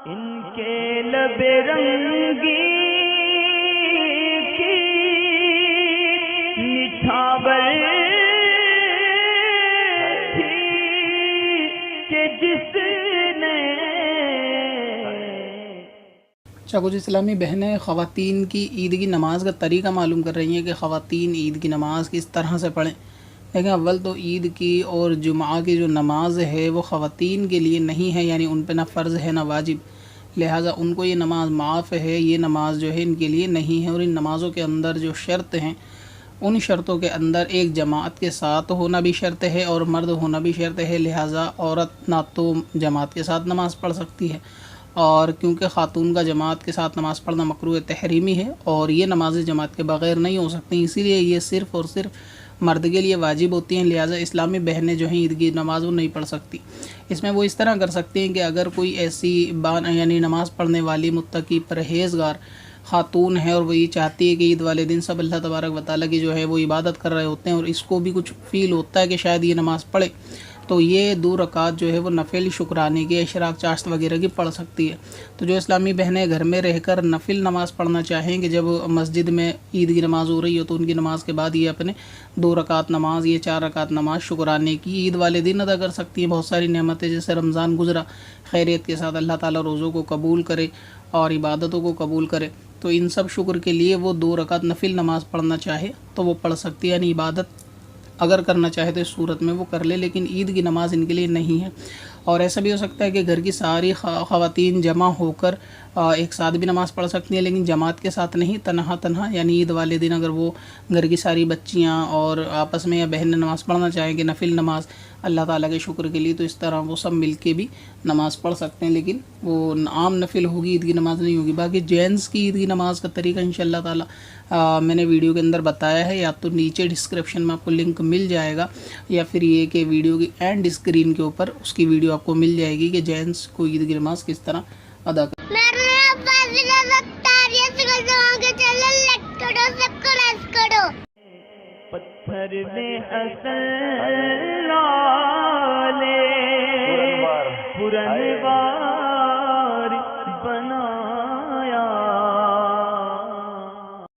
इनके लबे रंगी की निछावर थी कि जिसने। अच्छा, कुछ इस्लामी बहनें ख़वातीन की ईद की नमाज़ का तरीक़ा मालूम कर रही हैं कि ख़वातीन ईद की नमाज़ किस तरह से पढ़ें। लेकिन अव्वल तो ईद की और जुमा की जो नमाज़ है वो ख़वातीन के लिए नहीं है, यानी उन पे ना फ़र्ज़ है ना वाजिब, लिहाजा उनको ये नमाज़ माफ़ है। ये नमाज़ जो है इनके लिए नहीं है। और इन नमाज़ों के अंदर जो शर्त हैं, उन शर्तों के अंदर एक जमात के साथ होना भी शर्त है और मर्द होना भी शर्त है। लिहाजा औरत ना तो जमात के साथ नमाज़ पढ़ सकती है, और क्योंकि ख़ातून का जमात के साथ नमाज़ पढ़ना मकरूह तहरीमी है और ये नमाज़ें जमात के बग़ैर नहीं हो सकती, इसीलिए ये सिर्फ़ और सिर्फ मर्द के लिए वाजिब होती हैं। लिहाजा इस्लामी बहनें जो हैं ईद की नमाज़ वो नहीं पढ़ सकती। इसमें वो इस तरह कर सकती हैं कि अगर कोई ऐसी यानी नमाज़ पढ़ने वाली मुत्तकी परहेज़गार ख़ातून है और वो ये चाहती है कि ईद वाले दिन सब अल्लाह तबारक व तआला की जो है वो इबादत कर रहे होते हैं और इसको भी कुछ फ़ील होता है कि शायद ये नमाज़ पढ़े, तो ये 2 रकात जो है वो नफ़िल शुक्राने की, इशराक चाश्त वगैरह की पढ़ सकती है। तो जो इस्लामी बहनें घर में रहकर नफ़िल नमाज़ पढ़ना चाहेंगे, जब मस्जिद में ईद की नमाज़ हो रही हो तो उनकी नमाज़ के बाद ये अपने 2 रकात नमाज़, ये 4 रकात नमाज़ शुक्राने की ईद वाले दिन अदा कर सकती हैं। बहुत सारी नेमतें, जैसे रमज़ान गुज़रा खैरियत के साथ, अल्लाह ताला रोज़ों को कबूल करे और इबादतों को कबूल करे, तो इन सब शुक्र के लिए वो 2 रकात नफ़िल नमाज़ पढ़ना चाहे तो वो पढ़ सकती है, यानी इबादत अगर करना चाहे तो इस सूरत में वो कर ले, लेकिन ईद की नमाज़ इनके लिए नहीं है। और ऐसा भी हो सकता है कि घर की सारी ख़वातीन जमा होकर एक साथ भी नमाज़ पढ़ सकती हैं, लेकिन जमात के साथ नहीं, तनहा तनहा, यानी ईद वाले दिन अगर वो घर की सारी बच्चियां और आपस में या बहनें नमाज़ पढ़ना चाहेंगे नफिल नमाज अल्लाह ताला के शुक्र के लिए, तो इस तरह वो सब मिल के भी नमाज़ पढ़ सकते हैं, लेकिन वो आम नफिल होगी, ईद की नमाज़ नहीं होगी। बाकी जेंट्स की ईद की नमाज़ का तरीका इंशाअल्लाह ताला मैंने वीडियो के अंदर बताया है, या तो नीचे डिस्क्रिप्शन में आपको लिंक मिल जाएगा, या फिर ये कि वीडियो की एंड स्क्रीन के ऊपर उसकी वीडियो आपको मिल जाएगी कि जेंट्स को ईद की नमाज़ किस तरह अदा कर। पत्थर में असल लाले पुरनवार